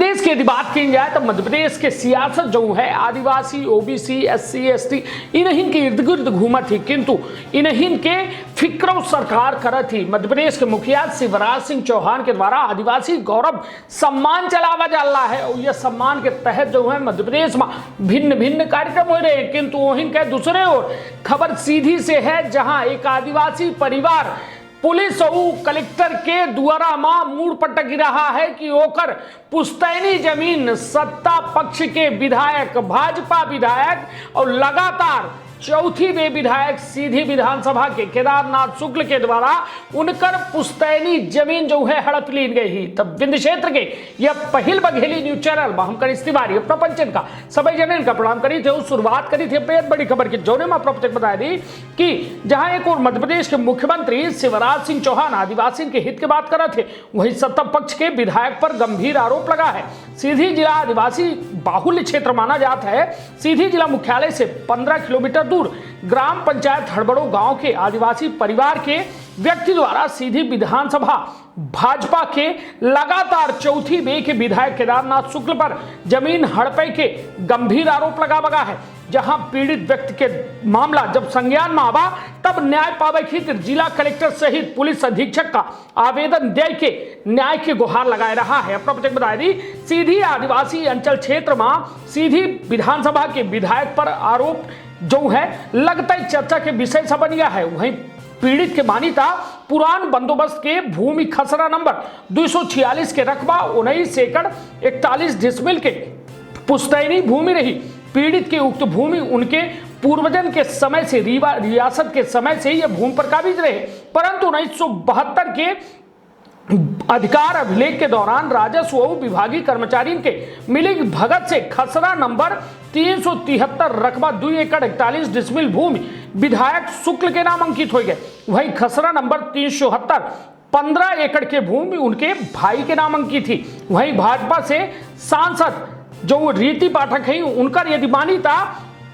प्रदेश की यदि बात की जाए तो मध्य प्रदेश के सियासत जो है आदिवासी, ओबीसी, एससी, एसटी इन्हीं के इर्द गिर्द घूमत थी, किंतु इन्हीं के फिक्रो सरकार करत थी। मध्य प्रदेश के मुखिया शिवराज सिंह चौहान के द्वारा आदिवासी गौरव सम्मान चलावा जा रहा है और यह सम्मान के तहत जो है मध्य प्रदेश में भिन्न भिन्न कार्यक्रम हो रहे हैं। किंतु वहीं के दूसरे ओर खबर सीधी से है, जहां एक आदिवासी परिवार पुलिस और कलेक्टर के द्वारा मूड पटक रहा है कि ओकर पुश्तैनी जमीन सत्ता पक्ष के विधायक, भाजपा विधायक और लगातार चौथी वे विधायक सीधी विधानसभा के केदारनाथ शुक्ल के द्वारा उनकर पुश्तैनी जमीन जो है हड़प ली गई। तब विंध्य क्षेत्र के यह पहल बघेली न्यूज चैनल हम करीश तिवारी अपना पंचन का सभी जन का प्रणाम करी थे। शुरुआत करी थी बेहद बड़ी खबर की, जोने में प्रत्येक बता दी कि जहां एक और मध्य प्रदेश के मुख्यमंत्री शिवराज सिंह चौहान आदिवासी के हित की बात कर रहे थे, वही सत्ता पक्ष के विधायक पर गंभीर आरोप लगा है। सीधी जिला आदिवासी बाहुल्य क्षेत्र माना जाता है। सीधी जिला मुख्यालय से 15 किलोमीटर दूर ग्राम पंचायत हड़बड़ो गांव के आदिवासी परिवार के व्यक्ति द्वारा सीधी विधानसभा भाजपा के लगातार चौथी वे के विधायक केदारनाथ शुक्ल पर जमीन हड़पे के गंभीर आरोप लगा है। जहां पीड़ित व्यक्ति के मामला जब संज्ञान में आवा तब न्याय पावे खातिर जिला कलेक्टर सहित पुलिस अधीक्षक का आवेदन दे के न्याय की गुहार लगाए रहा है। अपना प्रत्येक बता दी सीधी आदिवासी अंचल क्षेत्र में सीधी विधानसभा के विधायक पर आरोप जो है लगता ही चर्चा के विषय से बन गया है। वहीं पीड़ित के मान्यता पुरान बंदोबस्त के भूमि खसरा नंबर 246 के रकबा 19 एकड़ 41 डिसमिल के पुश्तैनी भूमि रही। पीड़ित के उक्त भूमि उनके पूर्वजन के समय से रियासत के समय से यह भूमि पर काबिज रहे, परंतु 1972 के अधिकार अभिलेख के दौरान राजस्व विभागीय कर्मचारियों के मिलिक भगत से खसरा नंबर 373 रकबा 2 एकड़ 41 डिसमिल भूमि विधायक शुक्ल के नाम अंकित हो गए। वहीं खसरा नंबर 374 15 एकड़ के भूमि उनके भाई के नाम अंकित थी। वहीं भाजपा से सांसद जो रीति पाठक है उनका यदि मान्यता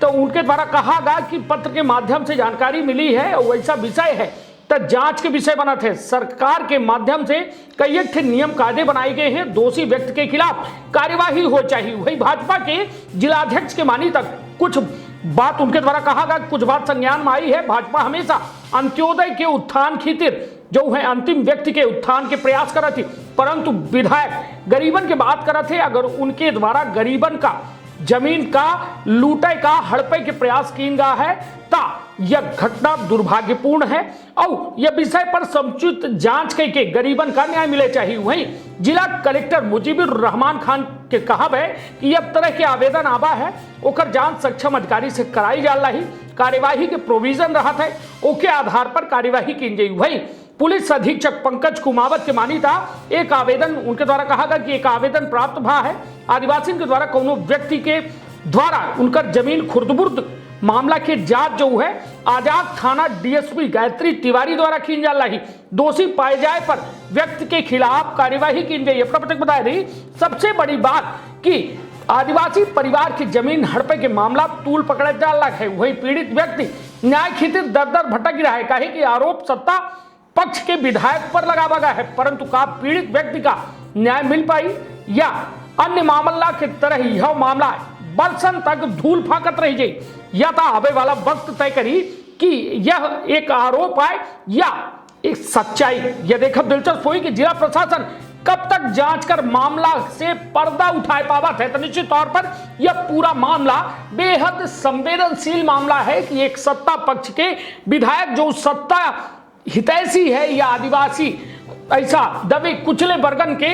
तो उनके द्वारा कहा गया कि पत्र के माध्यम से जानकारी मिली है और वैसा विषय है तो जांच के विषय बना थे। सरकार के माध्यम से कई एक नियम कायदे बनाए गए हैं, दोषी व्यक्ति के खिलाफ कार्यवाही हो चाहिए। वही भाजपा के जिलाध्यक्ष के मानी तक कुछ बात उनके द्वारा कहा गया, कुछ बात संज्ञान में आई है। भाजपा हमेशा अंत्योदय के उत्थान खातिर जो है अंतिम व्यक्ति के उत्थान के प्रयास कर रही थी, परंतु विधायक गरीबन की बात कर रहे थे। अगर उनके द्वारा गरीबन का जमीन का लूटे का हड़पे के प्रयास किया गया है ता यह घटना दुर्भाग्यपूर्ण है और यह विषय पर समुचित जांच करके गरीबन का न्याय मिले चाहिए। वहीं जिला कलेक्टर मुजीबुर रहमान खान के कहा है कि यह तरह के आवेदन आवा है ओकर जांच सक्षम अधिकारी से कराई जा रही, कार्यवाही के प्रोविजन रहा है ओके आधार पर कार्यवाही की जाए। वहीं पुलिस अधीक्षक पंकज कुमावत के मान्यता एक आवेदन उनके द्वारा कहा गया कि एक आवेदन प्राप्त भा है आदिवासी के द्वारा कोनो व्यक्ति के द्वारा उनकर जमीन खुर्दबुर्द मामला के जांच जो है आजाद थाना डीएसपी गायत्री तिवारी द्वारा की जा रही, दोषी पाए जाए पर व्यक्ति के खिलाफ कार्यवाही की जाए। बता रही सबसे बड़ी बात कि आदिवासी परिवार की जमीन हड़पे के मामला तूल पकड़ा जा रहा है। वही पीड़ित व्यक्ति न्याय खातिर दर भटक रहा है, कहे कि आरोप सत्ता पक्ष के विधायक पर लगावा गया है, परंतु का पीड़ित व्यक्ति का न्याय मिल पाई या अन्य मामला के तरह यह मामला बरसन तक धूल फाकत रह जाए या तो आवे वाला वक्त तय करी कि यह एक आरोप है या एक सच्चाई। यह देखकर दिलचस्प हुई कि जिला प्रशासन कब तक जांच कर मामला से पर्दा उठाए पावा है। तो निश्चित तौर पर यह पूरा मामला बेहद संवेदनशील मामला है कि एक सत्ता पक्ष के विधायक जो सत्ता हितैषी है या आदिवासी ऐसा दबे कुचले वर्गन के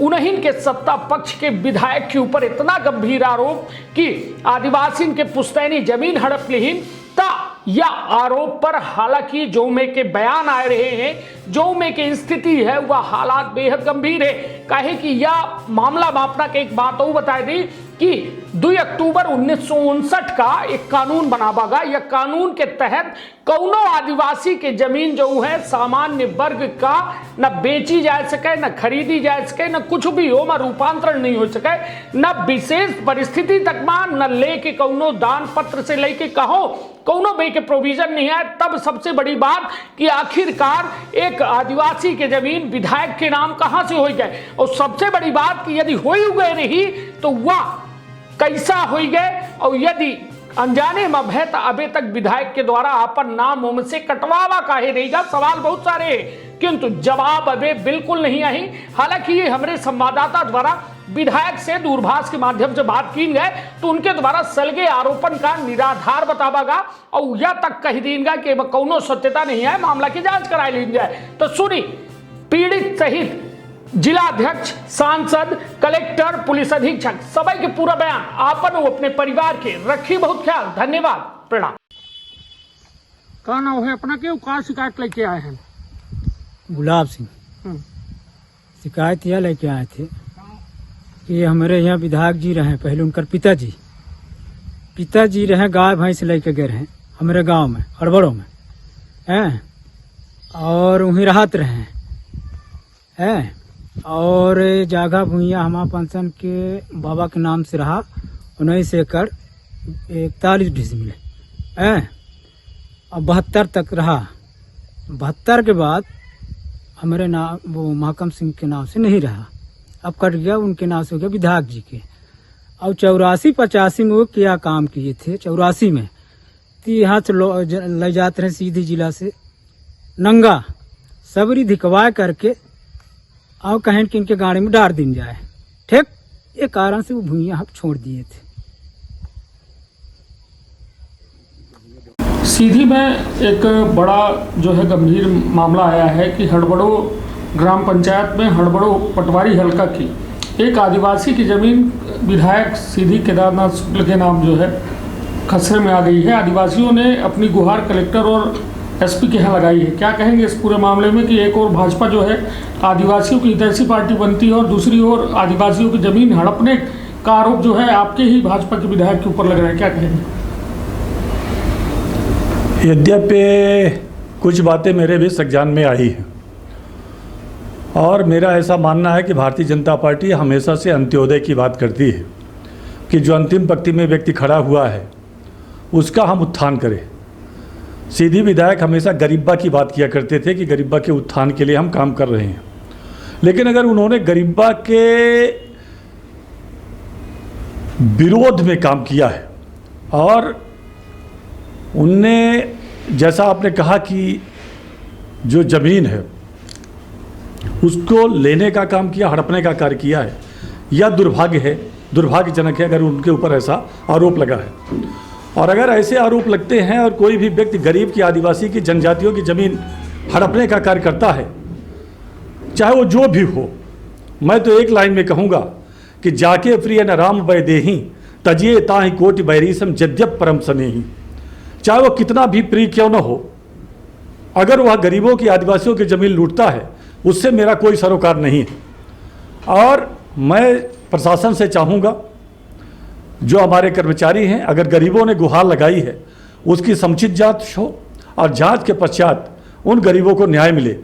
उन्हीं के सत्ता पक्ष के विधायक के ऊपर इतना गंभीर आरोप कि आदिवासी के पुश्तैनी जमीन हड़प ली ता या आरोप पर हालांकि जो में के बयान आ रहे हैं, जो में की स्थिति है वह हालात बेहद गंभीर है। कहे कि यह मामला मापना के एक बात और बताई दी कि 2 अक्टूबर 1959 का एक कानून बनावा गया। यह कानून के तहत कौनो आदिवासी के जमीन जो है सामान्य वर्ग का न बेची जा सके, न खरीदी जा सके, न कुछ भी हो, न रूपांतरण नहीं हो सके, न विशेष परिस्थिति तक मान, न लेके कौनो दान पत्र से लेके कहो कौनो बे के प्रोविजन नहीं है। तब सबसे बड़ी बात कि आखिरकार एक आदिवासी के जमीन विधायक के नाम कहां से हो गए, और सबसे बड़ी बात कि यदि हो गए रही तो वह कैसा हो गए, और यदि अनजाने में भय अभी तक विधायक के द्वारा अपन नाम उम से कटवावा काहे रहेगा। सवाल बहुत सारे हैं किंतु जवाब अबे बिल्कुल नहीं आई। हालांकि ये हमारे संवाददाता द्वारा विधायक से दूरभाष के माध्यम से बात की गए तो उनके द्वारा सलगे आरोपण का निराधार बतावागा और यह तक कह दीगा कि कौनो सत्यता नहीं है, मामला की जांच करा ली जाए। तो सुनी पीड़ित सहित जिला अध्यक्ष, सांसद, कलेक्टर, पुलिस अधीक्षक सभी के पूरा बयान आपन अपने परिवार के रखी बहुत ख्याल। धन्यवाद, प्रणाम। क्या नाम है अपना, क्यों कहाँ शिकायत लेके आए हैं? गुलाब सिंह। शिकायत यह लेके आए थे कि हमारे यहाँ विधायक जी रहे पहले, उनकर पिताजी रहे गाय भैंस लेके गए हैं हमारे गांव में हड़बड़ों में हैं, और वहीं राहत रहे हैं, और जागा भूइया हमारा पंचन के बाबा के नाम से रहा 19 एकड़ 41 डिसमिल है, और 72 तक रहा। 72 के बाद हमारे नाम वो महकम सिंह के नाम से नहीं रहा, अब कट गया, उनके नाम से हो गया विधायक जी के। और 84-85 में वो क्या काम किए थे 84 में, तो यहाँ से ले जाते रहे सीधी जिला से नंगा सबरी धिकवा करके और कहें कि इनके गाड़ी में डाल दिन जाए, ठीक ये कारण से वो भूइयाँ हम छोड़ दिए थे। सीधी में एक बड़ा जो है गंभीर मामला आया है कि हड़बड़ो ग्राम पंचायत में हड़बड़ो पटवारी हल्का की एक आदिवासी की जमीन विधायक सीधी केदारनाथ शुक्ल के नाम जो है खसरे में आ गई है। आदिवासियों ने अपनी गुहार कलेक्टर और एसपी के यहाँ लगाई है। क्या कहेंगे इस पूरे मामले में कि एक और भाजपा जो है आदिवासियों की हितैषी पार्टी बनती है और दूसरी ओर आदिवासियों की जमीन हड़पने का आरोप जो है आपके ही भाजपा के विधायक के ऊपर लग रहा है, क्या कहेंगे? यद्यपि कुछ बातें मेरे भी संज्ञान में आई हैं और मेरा ऐसा मानना है कि भारतीय जनता पार्टी हमेशा से अंत्योदय की बात करती है कि जो अंतिम पंक्ति में व्यक्ति खड़ा हुआ है उसका हम उत्थान करें। सीधी विधायक हमेशा गरीबा की बात किया करते थे कि गरीबा के उत्थान के लिए हम काम कर रहे हैं, लेकिन अगर उन्होंने गरीबा के विरोध में काम किया है और उनने जैसा आपने कहा कि जो ज़मीन है उसको लेने का काम किया, हड़पने का कार्य किया है, यह दुर्भाग्य है, दुर्भाग्यजनक है अगर उनके ऊपर ऐसा आरोप लगा है। और अगर ऐसे आरोप लगते हैं और कोई भी व्यक्ति गरीब की, आदिवासी की, जनजातियों की ज़मीन हड़पने का कार्य करता है, चाहे वो जो भी हो, मैं तो एक लाइन में कहूँगा कि जाके प्रिय न राम वै देही तजिए ताहि कोटि बैरीसम जद्यप परम सनेही। चाहे वो कितना भी प्रिय क्यों न हो, अगर वह गरीबों की, आदिवासियों की ज़मीन लूटता है उससे मेरा कोई सरोकार नहीं है। और मैं प्रशासन से चाहूँगा, जो हमारे कर्मचारी हैं, अगर गरीबों ने गुहार लगाई है उसकी समुचित जांच हो और जांच के पश्चात उन गरीबों को न्याय मिले।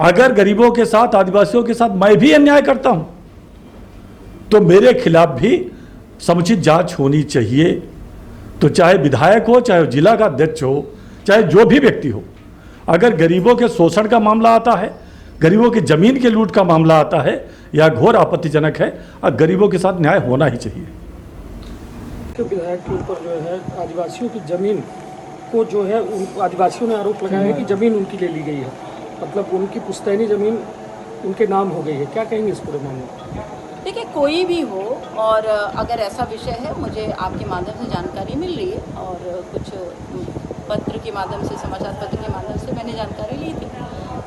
अगर गरीबों के साथ, आदिवासियों के साथ मैं भी अन्याय करता हूं तो मेरे खिलाफ भी समुचित जांच होनी चाहिए। तो चाहे विधायक हो, चाहे जिला का अध्यक्ष हो, चाहे जो भी व्यक्ति हो, अगर गरीबों के शोषण का मामला आता है, गरीबों की जमीन के लूट का मामला आता है, यह घोर आपत्तिजनक है और गरीबों के साथ न्याय होना ही चाहिए। विधायक के ऊपर जो है आदिवासियों की जमीन को जो है आदिवासियों ने आरोप लगाया है कि जमीन उनकी ले ली गई है, मतलब उनकी पुश्तैनी जमीन उनके नाम हो गई है, क्या कहेंगे इस पूरे मामले में? देखिए, कोई भी हो और अगर ऐसा विषय है, मुझे आपके माध्यम से जानकारी मिल रही है और कुछ पत्र के माध्यम से, समाचार पत्र के माध्यम से मैंने जानकारी ली थी।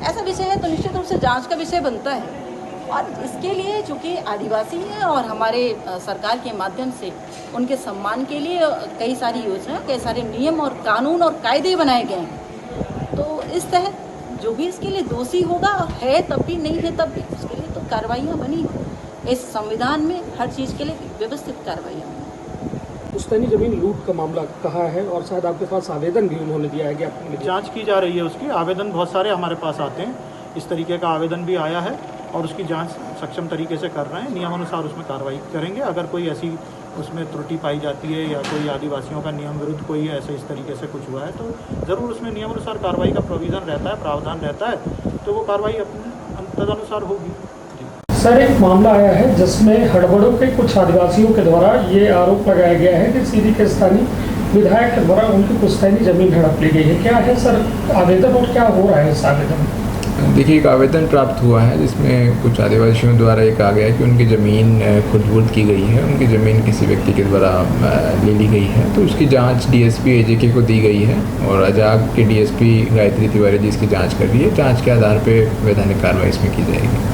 ऐसा विषय है तो निश्चित रूप से जांच का विषय बनता है और इसके लिए चूँकि आदिवासी हैं और हमारे सरकार के माध्यम से उनके सम्मान के लिए कई सारी योजना, कई सारे नियम और कानून और कायदे बनाए गए हैं। तो इस तहत जो भी इसके लिए दोषी होगा, है तब भी, नहीं है तब भी, उसके लिए तो कार्रवाइयाँ बनी। इस संविधान में हर चीज़ के लिए व्यवस्थित कार्रवाइयाँ बनी। पुश्तैनी जमीन लूट का मामला कहा है और शायद आपके पास आवेदन भी उन्होंने दिया है कि आपको मिले। जांच की जा रही है उसकी। आवेदन बहुत सारे हमारे पास आते हैं, इस तरीके का आवेदन भी आया है और उसकी जांच सक्षम तरीके से कर रहे हैं। नियमानुसार उसमें कार्रवाई करेंगे। अगर कोई ऐसी उसमें त्रुटि पाई जाती है या कोई आदिवासियों का नियम विरुद्ध कोई ऐसे इस तरीके से कुछ हुआ है तो ज़रूर उसमें नियमानुसार कार्रवाई का प्रोविज़न रहता है, प्रावधान रहता है, तो वो कार्रवाई अपने तदनुसार होगी। सर, एक मामला आया है जिसमें हड़बड़ों के कुछ आदिवासियों के द्वारा ये आरोप लगाया गया है कि सीधी के स्थानीय विधायक के द्वारा उनकी पुश्तैनी जमीन हड़प ली गई है। क्या है सर आवेदन और क्या हो रहा है इस आवेदन में? देखिए, एक आवेदन प्राप्त हुआ है जिसमें कुछ आदिवासियों द्वारा ये कहा गया है कि उनकी ज़मीन खुर्द-बुर्द की गई है, उनकी ज़मीन किसी व्यक्ति के द्वारा ले ली गई है। तो उसकी जांच डीएसपी एजेके को दी गई है और अजाग के डीएसपी गायत्री तिवारी जी इसकी जांच कर रही है। जांच के आधार पर वैधानिक कार्रवाई इसमें की जाएगी।